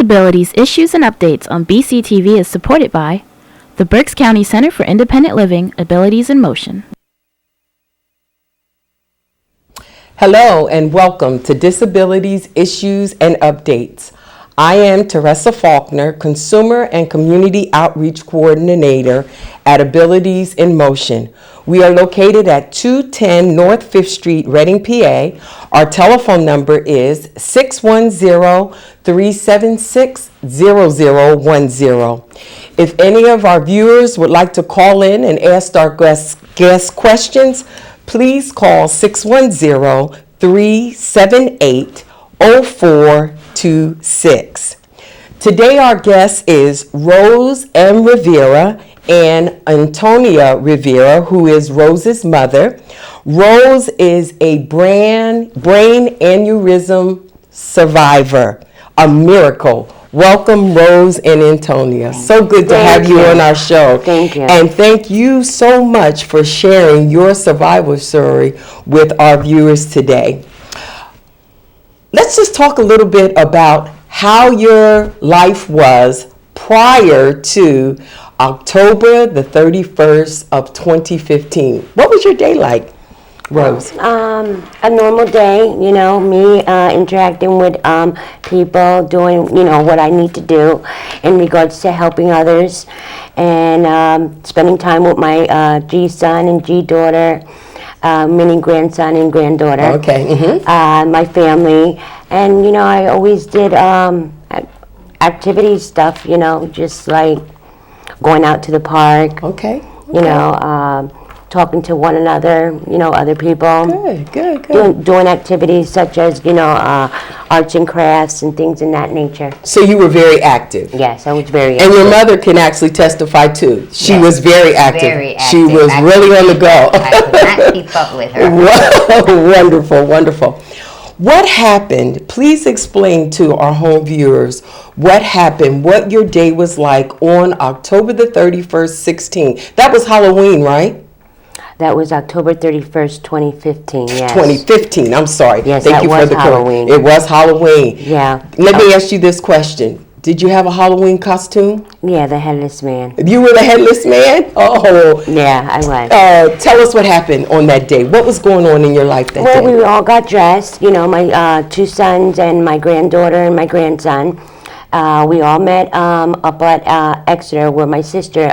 Disabilities Issues and Updates on BCTV is supported by the Berks County Center for Independent Living, Abilities in Motion. Hello and welcome to Disabilities Issues and Updates. I am Teresa Faulkner, Consumer and Community Outreach Coordinator at Abilities in Motion. We are located at 210 North 5th Street, Reading, PA. Our telephone number is 610-376-0010. If any of our viewers would like to call in and ask our guest questions, please call 610-378-0426. Today our guest is Rose M. Rivera and Antonia Rivera, who is Rose's mother. Rose is a brain aneurysm survivor, a miracle. Welcome, Rose and Antonia. So good to have you on our show. Thank you. And thank you so much for sharing your survival story with our viewers today. Let's just talk a little bit about how your life was prior to October the 31st of 2015. What was your day like, Rose? A normal day, you know, me interacting with people, doing, you know, what I need to do in regards to helping others, and spending time with my G-son and G-daughter, mini grandson and granddaughter. Okay. Mm-hmm. My family, and, you know, I always did activity stuff, you know, just like going out to the park. Okay. You know, talking to one another, you know, other people. Good. Doing activities such as, you know, arts and crafts and things in that nature. So you were very active. Yes, I was very And active. your mother can actually testify too. She Yes, was very active. very She active. was really on the go. I could not keep up with her. Wonderful. What happened? Please explain to our home viewers what happened, what your day was like on October the 31st, 16. That was Halloween, right? That was October 31st, 2015, yes. 2015, I'm sorry. Yes, Thank that you for was the correction. Halloween. It was Halloween. Yeah. Let me ask you this question. Did you have a Halloween costume? Yeah, the headless man. You were the headless man? Oh. Yeah, I was. Tell us what happened on that day. What was going on in your life that Well, day? we all got dressed, you know, my two sons and my granddaughter and my grandson. We all met up at Exeter, where my sister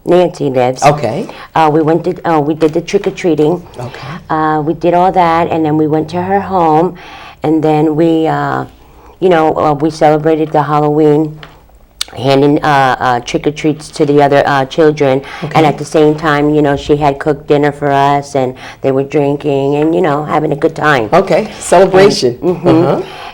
Nancy lives. Okay. We did the trick-or-treating. Okay. We did all that, and then we went to her home, and then we, we celebrated the Halloween, handing trick-or-treats to the other children. And at the same time, you know, she had cooked dinner for us, and they were drinking and, you know, having a good time. Okay. Celebration.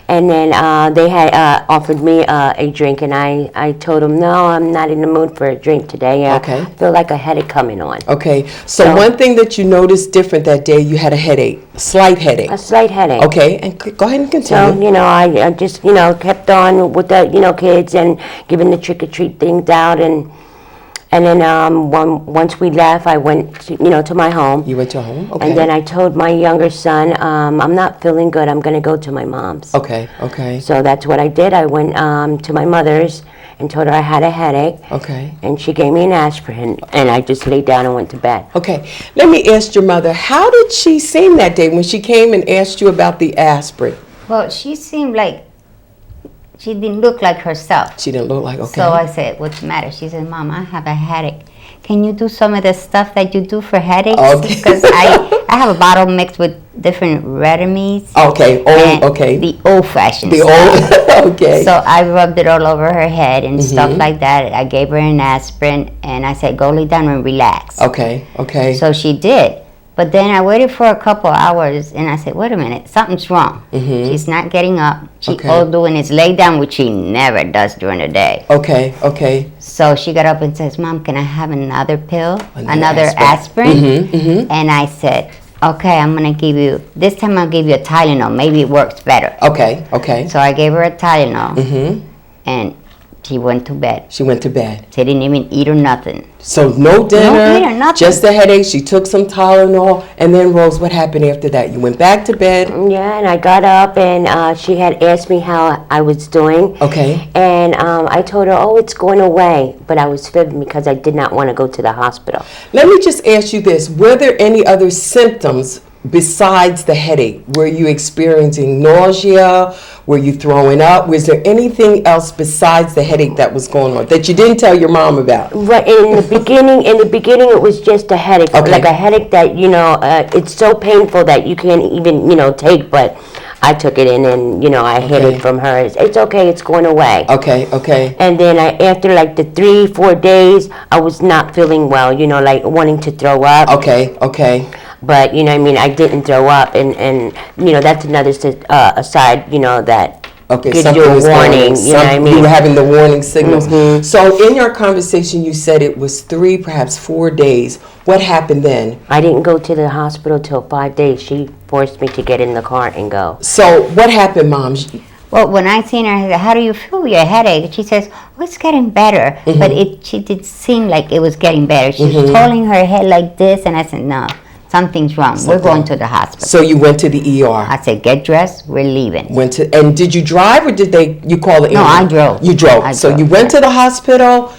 And then they had offered me a drink, and I told them, no, I'm not in the mood for a drink today. Okay. I feel like a headache coming on. Okay. So one thing that you noticed different that day, you had a headache, slight headache. A slight headache. Okay. And go ahead and So, continue. you know, I just, you know, kept on with the, you know, kids and giving the trick-or-treat things out. And then once we left, I went, to my home. You went to home? Okay. And then I told my younger son, I'm not feeling good. I'm going to go to my mom's. Okay. So that's what I did. I went to my mother's and told her I had a headache. Okay. And she gave me an aspirin, and I just laid down and went to bed. Okay. Let me ask your mother, how did she seem that day when she came and asked you about the aspirin? Well, she seemed like she didn't look like herself. She didn't look like, okay. So I said, what's the matter? She said, Mom, I have a headache. Can you do some of the stuff that you do for headaches? Okay. Because I have a bottle mixed with different Retamies. Okay. Okay. The old-fashioned The stuff. old, okay. So I rubbed it all over her head and stuff like that. I gave her an aspirin, and I said, go lay down and relax. Okay. So she did. But then I waited for a couple hours, and I said, wait a minute, something's wrong. She's not getting up. She all doing is lay down, which she never does during the day. Okay. So she got up and says, Mom, can I have another pill? Another aspirin? And I said, okay, this time I'll give you a Tylenol. Maybe it works better. Okay. So I gave her a Tylenol. And She went to bed. She went to bed. She didn't even eat or nothing. So no dinner, dinner, nothing. just a headache. She took some Tylenol. And then, Rose, what happened after that? You went back to bed? Yeah, and I got up, and she had asked me how I was doing. Okay. And I told her, oh, it's going away. But I was fibbing because I did not want to go to the hospital. Let me just ask you this. Were there any other symptoms besides the headache? Were you experiencing nausea? Were you throwing up? Was there anything else besides the headache that was going on that you didn't tell your mom about? Right, in the beginning, it was just a headache. Okay. Like a headache that, it's so painful that you can't even, take, but I took it in and, I hid Okay. it from her. It's okay, it's going away. Okay. And then after like the 3-4 days, I was not feeling well, like wanting to throw up. Okay. But, I didn't throw up. And that's another aside, that Okay, gives something you a was going on. warning. You know what I mean? You were having the warning signals. Mhm. So in your conversation, you said it was 3, perhaps 4 days. What happened then? I didn't go to the hospital till 5 days. She forced me to get in the car and go. So what happened, Mom? Well, when I seen her, I said, how do you feel with your headache? She says, oh, it's getting better. But she did seem like it was getting better. She was holding her head like this, and I said, no, something's wrong. We're going to the hospital. So you went to the ER. I said, get dressed, we're leaving. And did you drive or did you call the No, ambulance? I drove. You drove. I So drove, you went to the hospital,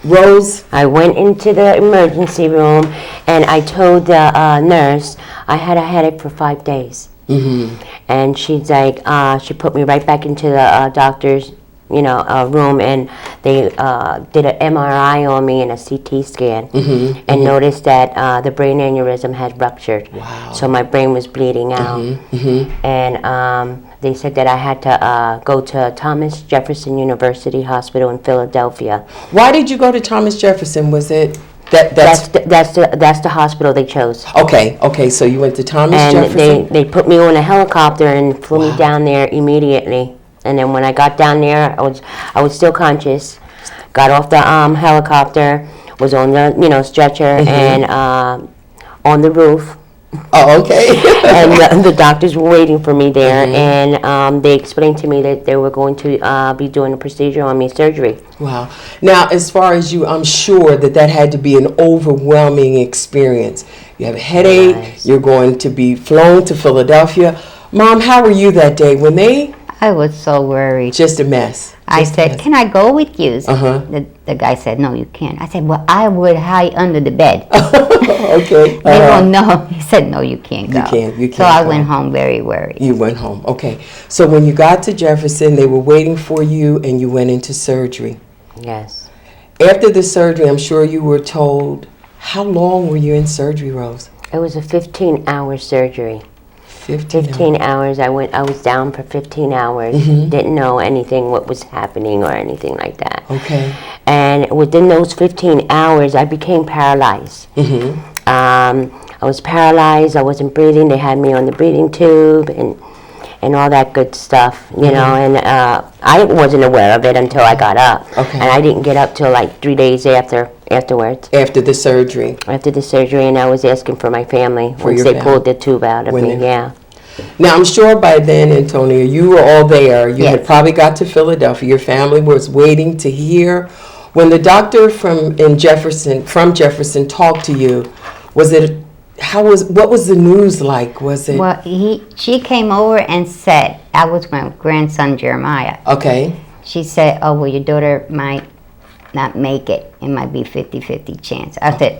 Rose? I went into the emergency room and I told the nurse I had a headache for 5 days. And she's like, she put me right back into the doctor's, room, and they did an MRI on me and a CT scan, and noticed that the brain aneurysm had ruptured. Wow. So my brain was bleeding out, and they said that I had to go to Thomas Jefferson University Hospital in Philadelphia. Why did you go to Thomas Jefferson? Was it That's the hospital they chose. Okay, so you went to Thomas And Jefferson? they put me on a helicopter and flew me down there immediately. And then when I got down there, I was still conscious. Got off the helicopter, was on the stretcher and on the roof. Oh, okay. And the doctors were waiting for me there, and they explained to me that they were going to be doing a procedure on me, surgery. Wow. Now, as far as you, I'm sure that had to be an overwhelming experience. You have a headache, Yes. you're going to be flown to Philadelphia. Mom, how were you that day when I was so worried. just a mess? I Just a said, mess. can I go with you? Uh-huh. The guy said, no, you can't. I said, well, I would hide under the bed. Okay. They don't know. He said, no, you can't go. You So can't I go. went home very worried. You went home. Okay. So when you got to Jefferson, they were waiting for you and you went into surgery. Yes. After the surgery, I'm sure you were told, how long were you in surgery, Rose? It was a 15-hour surgery. 15 hours. I was down for 15 hours. Didn't know anything, what was happening or anything like that. Okay. And within those 15 hours, I became paralyzed. I was paralyzed. I wasn't breathing. They had me on the breathing tube and all that good stuff, you know. And I wasn't aware of it until I got up. Okay. And I didn't get up till like 3 days afterwards. After the surgery. After the surgery, and I was asking for my family once your they family. pulled the tube out of When me. they- Yeah. Now, I'm sure by then, Antonia, you were all there. You had Yes. probably got to Philadelphia. Your family was waiting to hear. When the doctor from Jefferson talked to you, what was the news like? Was it Well, she came over and said, that was my grandson Jeremiah. okay? She said, oh, well, your daughter might not make it. It might be 50-50 chance. I said,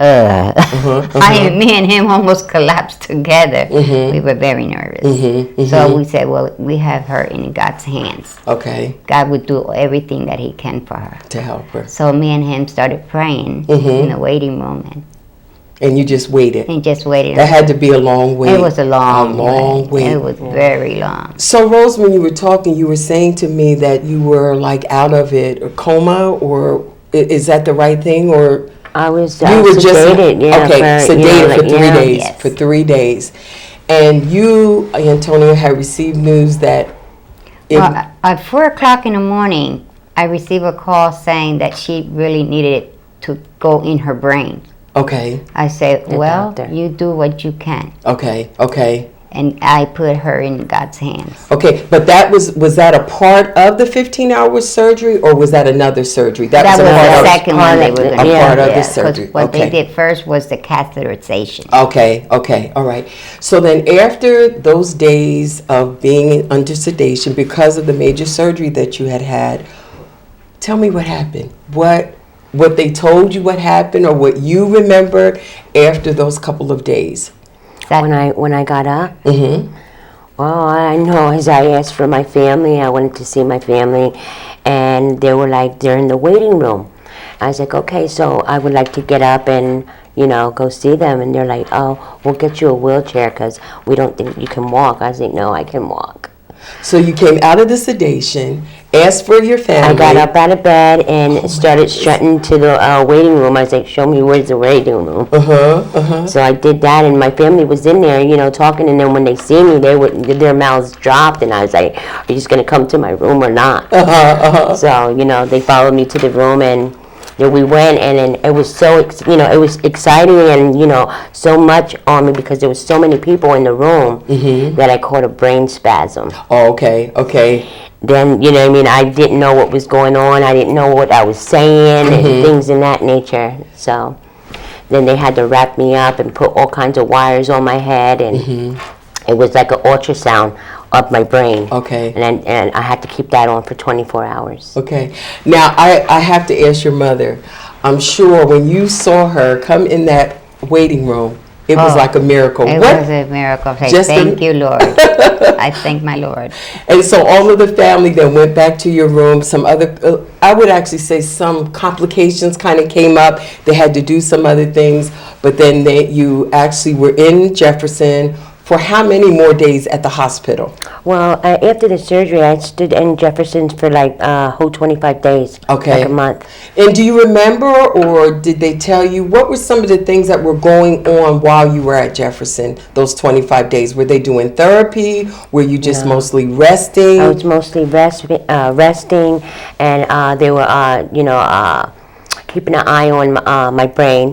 me and him almost collapsed together. We were very nervous. So we said, well, we have her in God's hands. Okay, God would do everything that he can for her. to help her. So me and him started praying in the waiting room And you just waited. and just waited. That had to be a long wait. It was a long wait. It was very long. So, Rose, when you were talking, you were saying to me that you were like out of it, or coma, or is that the right thing, or I was you were sedated, sedated for 3 days. Yes. For 3 days, and you, Antonia, had received news that. Well, at 4 o'clock in the morning, I received a call saying that she really needed to go in her brain. Okay, I said, The well, doctor. you do what you can. okay. and I put her in God's hands. Okay, but was that a part of the 15-hour surgery, or was that another surgery? That was a part the of- second one they were a going to do. part of the 'Cause surgery. what Okay. they did first was the catheterization. Okay, all right. So then after those days of being under sedation because of the major surgery that you had, tell me what happened. What they told you what happened, or what you remembered after those couple of days? When I got up, well, I know as I asked for my family, I wanted to see my family, and they were like, they're in the waiting room. I was like, okay, so I would like to get up and, go see them. And they're like, oh, we'll get you a wheelchair because we don't think you can walk. I was like, no, I can walk. So you came out of the sedation, asked for your family. I got up out of bed and started strutting to the waiting room. I was like, show me where's the waiting room. So I did that, and my family was in there, talking. And then when they see me, their mouths dropped, and I was like, are you just going to come to my room or not? So, they followed me to the room, and then we went, and then it was so, it was exciting, and, so much on me because there was so many people in the room that I caught a brain spasm. Oh, okay. Then, I didn't know what was going on. I didn't know what I was saying and things in that nature. So then they had to wrap me up and put all kinds of wires on my head, and it was like an ultrasound of my brain. Okay. And I had to keep that on for 24 hours. Okay. Now, I have to ask your mother. I'm sure when you saw her come in that waiting room, it was like a miracle. It was a miracle. Thank you, Lord. I thank my Lord. And so all of the family then went back to your room. Some other, I would actually say some complications kind of came up. They had to do some other things. But then you actually were in Jefferson for how many more days at the hospital? Well, after the surgery, I stood in Jefferson for like whole 25 days. Okay. Like a month. And do you remember, or did they tell you, what were some of the things that were going on while you were at Jefferson those 25 days? Were they doing therapy? Were you just mostly resting? I was mostly resting, and they were, keeping an eye on my brain,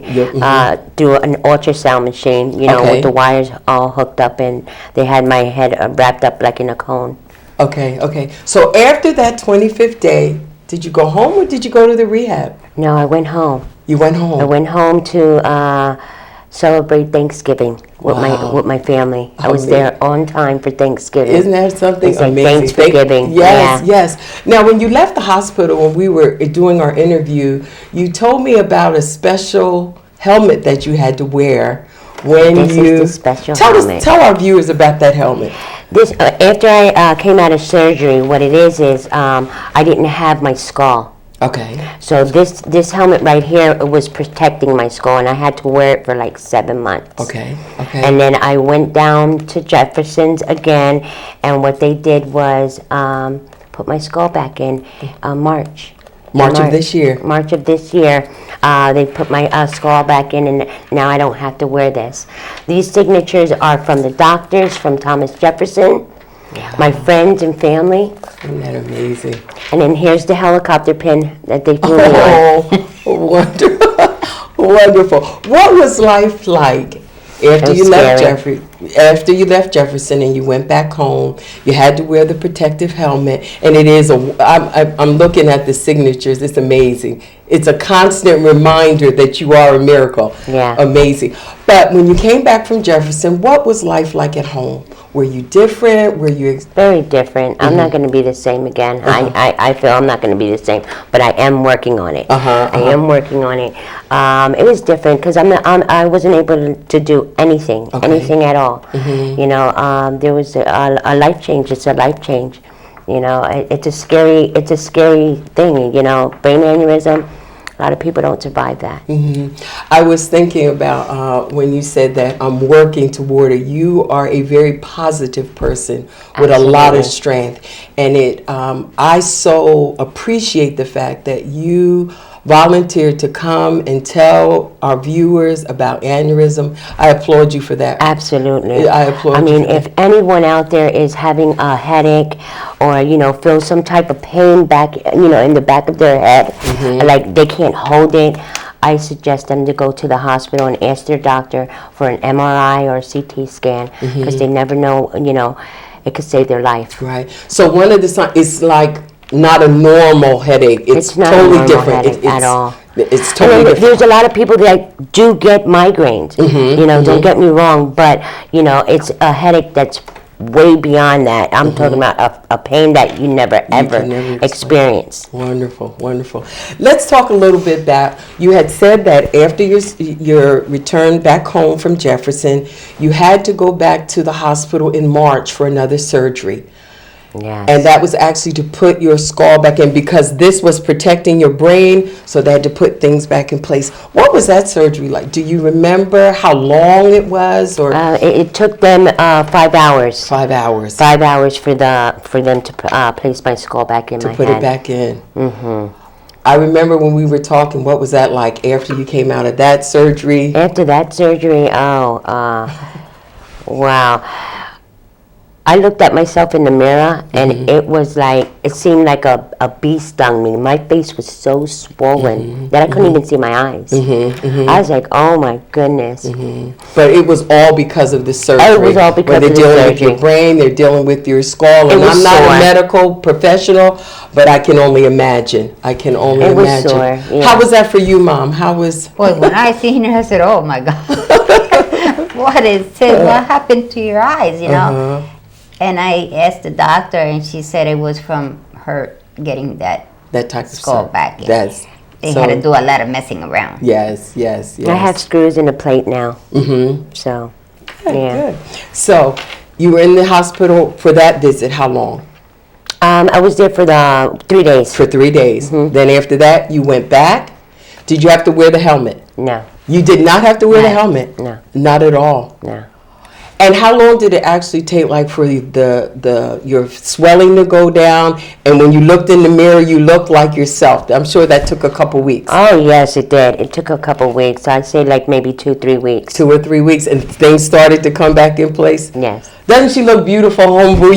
do an ultrasound machine, Okay. with the wires all hooked up, and they had my head wrapped up like in a cone. Okay. So after that 25th day, did you go home or did you go to the rehab? No, I went home. You went home? I went home to celebrate Thanksgiving with my family. I was there on time for Thanksgiving. Isn't that something It's like amazing? thanks for giving. Yes. Now, when you left the hospital, when we were doing our interview, you told me about a special helmet that you had to wear when This you. is the special helmet. Tell our viewers about that helmet. This after I came out of surgery, what it is I didn't have my skull. Okay. So this helmet right here was protecting my skull, and I had to wear it for like 7 months. Okay. And then I went down to Jefferson's again, and what they did was put my skull back in March. March of this year. March of this year, they put my skull back in, and now I don't have to wear this. These signatures are from the doctors, from Thomas Jefferson, my friends and family. Isn't that amazing? And then here's the helicopter pin that they flew me on. Oh, wonderful. What was life like after was you left scary. After you left Jefferson and you went back home? You had to wear the protective helmet, and it is I'm looking at the signatures. It's amazing. It's a constant reminder that you are a miracle. Yeah. Amazing. But when you came back from Jefferson, what was life like at home? Were you different? Were you Very different. I'm not going to be the same again. I feel I'm not going to be the same, but I am working on it. I am working on it. It was different because I wasn't able to do anything at all. There was a life change. It's a life change. It's a scary thing. Brain aneurysm. A lot of people don't survive that. I was thinking about when you said that I'm working toward it. You are a very positive person with a lot of strength, and I so appreciate the fact that you volunteered to come and tell our viewers about aneurysm. I applaud you for that. Absolutely. I applaud you for if anyone out there is having a headache or, feel some type of pain back, in the back of their head, like they can't hold it, I suggest them to go to the hospital and ask their doctor for an MRI or a CT scan, because they never know, it could save their life. Right. So one of the signs is like not a normal headache. It's not totally a normal different. headache at all. It's And totally then different. there's a lot of people that do get migraines. Don't get me wrong, but it's a headache that's way beyond that. I'm talking about a pain that you never ever can never experience. Wonderful, wonderful. Let's talk a little bit about, you had said that after your return back home from Jefferson, you had to go back to the hospital in March for another surgery. Yes. And that was actually to put your skull back in, because this was protecting your brain, so they had to put things back in place. What was that surgery like? Do you remember how long it was? Or It took them 5 hours. 5 hours 5 hours for them to place my skull back in to my put head. it back in? I remember when we were talking, what was that like after you came out of that surgery? After that surgery, wow. I looked at myself in the mirror, and it seemed like a bee stung me. My face was so swollen that I couldn't even see my eyes. I was like, oh my goodness. But it was all because of the surgery. It was all because Where of they're the dealing with your surgery. brain, they're dealing with your skull. It And was I'm not sore. a medical professional, but I can only imagine. I can only It was imagine. sore, yeah. How was that for you, Mom? How was... Boy, when I seen her, I said, "Oh my God, what happened to your eyes?" And I asked the doctor, and she said it was from her getting that that type of skull surgery? back in. That's... They so- had to do a lot of messing around. Yes, yes, yes. I have screws in the plate now. So, yeah. Good. So, you were in the hospital for that visit. How long? I was there for the 3 days. For 3 days. Then after that, you went back. Did you have to wear the helmet? No, You did not have to wear the No. helmet? No. Not at all. no. And how long did it actually take, like, for your swelling to go down? And when you looked in the mirror, you looked like yourself. I'm sure that took a couple weeks. Oh, yes, it did. It took a couple weeks. I'd say like maybe 2-3 weeks. 2 or 3 weeks, and things started to come back in place. Yes. Doesn't she look beautiful, homeboy?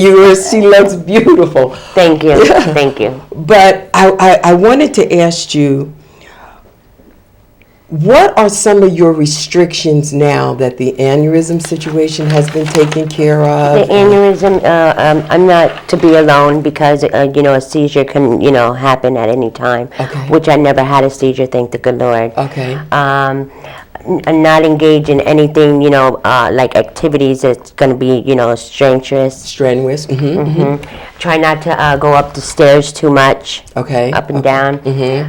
She looks beautiful. Thank you. Thank you. But I wanted to ask you, what are some of your restrictions now that the aneurysm situation has been taken care The of? aneurysm, I'm not to be alone because, a seizure can, happen at any time. Okay. Which I never had a seizure, thank the good Lord. Okay. Not engage in anything, like activities that's going to be, strenuous. Strenuous. Try not to go up the stairs too much. Okay. Up and down.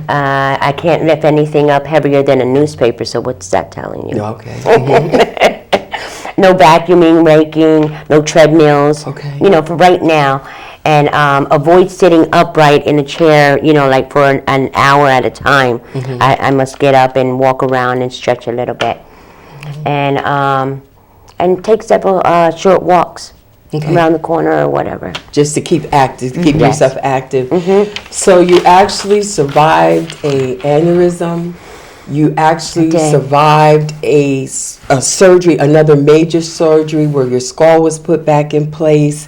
I can't lift anything up heavier than a newspaper, so what's that telling you? Okay. No vacuuming, raking, no treadmills. Okay. For right now. And avoid sitting upright in a chair, like for an hour at a time. I must get up and walk around and stretch a little bit. And take several short walks around the corner or whatever. Just to keep active, to keep Yes. yourself active. So you actually survived a aneurysm. You actually did. survived a surgery, another major surgery where your skull was put back in place.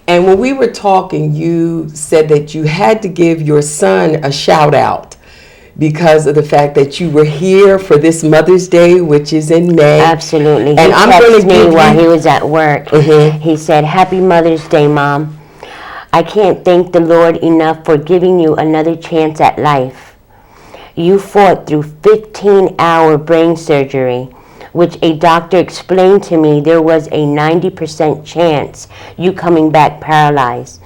And when we were talking, you said that you had to give your son a shout out because of the fact that you were here for this Mother's Day, which is in May. Absolutely. And He I'm going texted to me give while you... he was at work. He said, "Happy Mother's Day, Mom. I can't thank the Lord enough for giving you another chance at life. You fought through 15-hour brain surgery, which a doctor explained to me there was a 90% chance you coming back paralyzed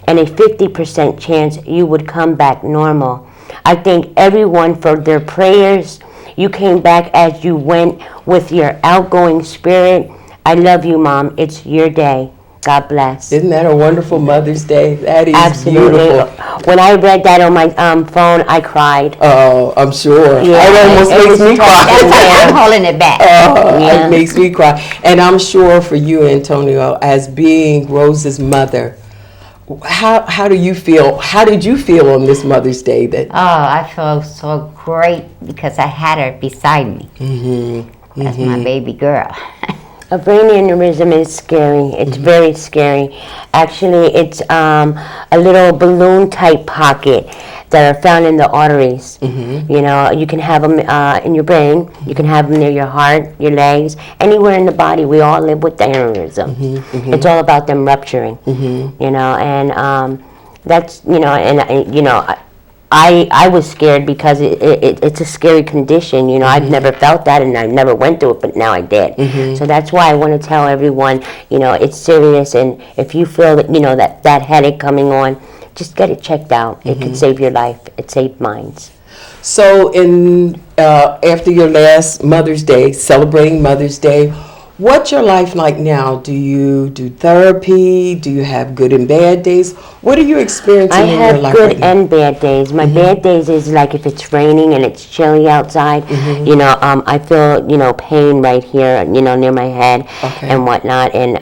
and a 50% chance you would come back normal. I thank everyone for their prayers. You came back as you went with your outgoing spirit. I love you, Mom. It's your day. God bless." Isn't that a wonderful Mother's Day? That is Absolutely. beautiful. When I read that on my phone, I cried. Oh, I'm sure. Yeah, It almost it makes was me tough. cry. That's why I'm holding it back. Yeah. It makes me cry. And I'm sure for you, Antonio, as being Rose's mother, how do you feel? How did you feel on this Mother's Day? Oh, I feel so great because I had her beside me. That's my baby girl. A brain aneurysm is scary. It's very scary. Actually, it's a little balloon-type pocket that are found in the arteries. You know, you can have them in your brain. You can have them near your heart, your legs, anywhere in the body. We all live with the aneurysm. It's all about them rupturing. You know, and that's, you know, and you know, I was scared because it's a scary condition. You know, I've never felt that, and I never went through it, but now I did. So that's why I want to tell everyone, you know, it's serious, and if you feel that, you know, that headache coming on, just get it checked out. It could save your life. It saved mine. So, after your last Mother's Day, celebrating Mother's Day, what's your life like now? Do you do therapy? Do you have good and bad days? What are you experiencing I in your have life good right now? and bad days. My bad days is like if it's raining and it's chilly outside. You know, I feel, you know, pain right here, you know, near my head and whatnot. And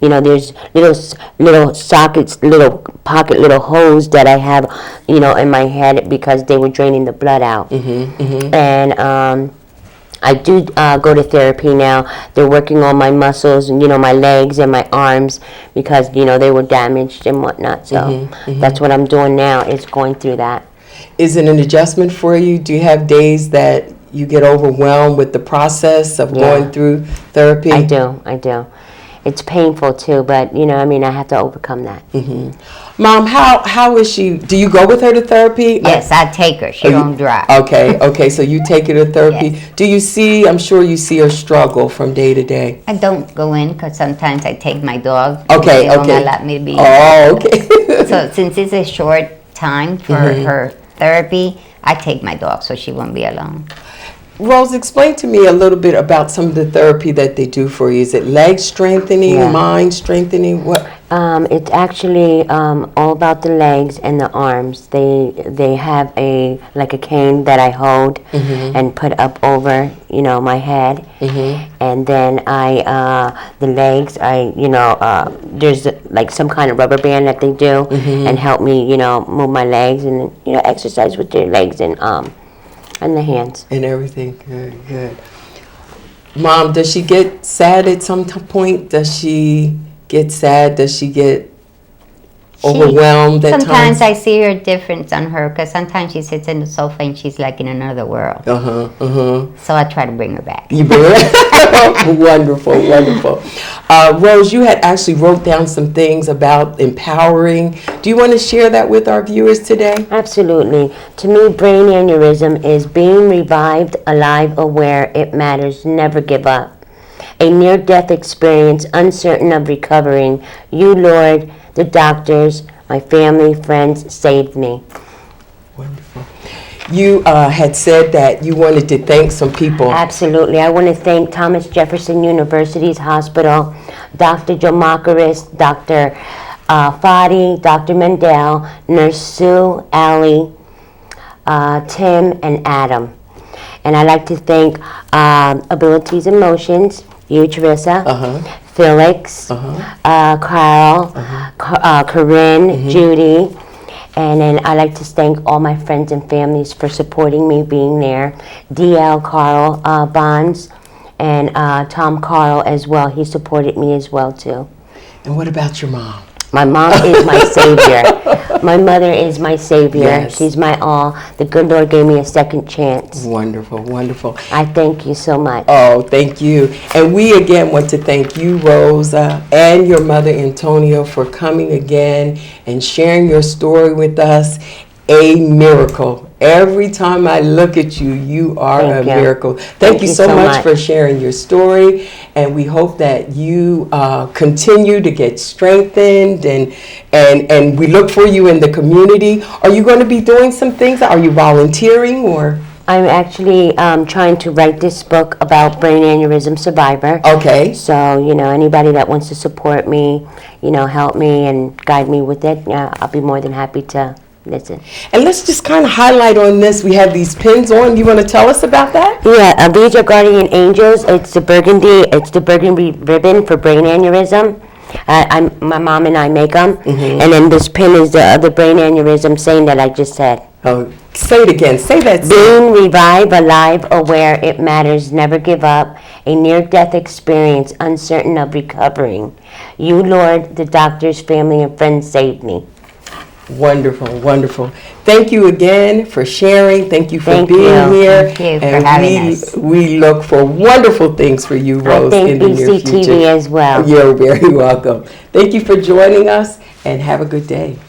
you know, there's little sockets, little pocket, little holes that I have, you know, in my head because they were draining the blood out. And I do go to therapy now. They're working on my muscles and, you know, my legs and my arms because, you know, they were damaged and whatnot. So that's what I'm doing now, is going through that. Is it an adjustment for you? Do you have days that you get overwhelmed with the process of going through therapy? I do. It's painful too, but, you know, I mean, I have to overcome that. Mom, how is she? Do you go with her to therapy? Yes, I take her. She don't drive. Okay, so you take her to therapy. Yes. Do you see, I'm sure you see her struggle from day to day. I don't go in because sometimes I take my dog. Okay, They won't okay. let me be. Oh, okay. So since it's a short time for her therapy, I take my dog so she won't be alone. Rose, explain to me a little bit about some of the therapy that they do for you. Is it leg strengthening, Yeah. mind strengthening? What? It's actually all about the legs and the arms. They have a cane that I hold and put up over, you know, my head, and then the legs, there's like some kind of rubber band that they do and help me, you know, move my legs and, you know, exercise with their legs and the hands. And everything. Good. Mom, does she get sad at some point? Does she get sad? Does she get overwhelmed at Sometimes times? I see her difference on her because sometimes she sits in the sofa and she's like in another world. So I try to bring her back. You bring it? Wonderful. Rose, you had actually wrote down some things about empowering. Do you want to share that with our viewers today? Absolutely. To me, brain aneurysm is being revived, alive, aware, it matters, never give up. A near-death experience, uncertain of recovering. You, Lord, the doctors, my family, friends, saved me. Wonderful. You had said that you wanted to thank some people. Absolutely. I want to thank Thomas Jefferson University's hospital, Dr. Joe Makaris, Dr. Fadi, Dr. Mendel, Nurse Sue, Allie, Tim, and Adam. And I'd like to thank Abilities and Motions, you, Teresa, Felix, Carl, Corinne, Judy. And then I'd like to thank all my friends and families for supporting me being there. DL Carl Bonds and Tom Carl as well. He supported me as well too. And what about your mom? My mom is my savior. My mother is my savior. Yes. She's my all. The good Lord gave me a second chance. Wonderful. I thank you so much. Oh, thank you. And we again want to thank you, Rosa, and your mother, Antonia, for coming again and sharing your story with us. A miracle. Every time I look at you, you are a Thank you. miracle. Thank you so much much for sharing your story, and we hope that you continue to get strengthened, and we look for you in the community. Are you going to be doing some things? Are you volunteering or? I'm actually trying to write this book about brain aneurysm survivor. Okay. So, you know, anybody that wants to support me, you know, help me and guide me with it, I'll be more than happy to listen. And let's just kind of highlight on this. We have these pins on. You want to tell us about that? Yeah, these are Guardian Angels. It's the burgundy ribbon for brain aneurysm. My mom and I make them. And then this pin is the brain aneurysm saying that I just said. Oh, say it again. Say that. Being revived, alive, aware, it matters, never give up. a near-death experience, uncertain of recovering. You, Lord, the doctors, family, and friends saved me. Wonderful, wonderful. Thank you again for sharing. Thank you for Thank being you. here. Thank you for and having us. we look for wonderful things for you, Rose, thank in the near BCTV future. as well. You're very welcome. Thank you for joining us, and have a good day.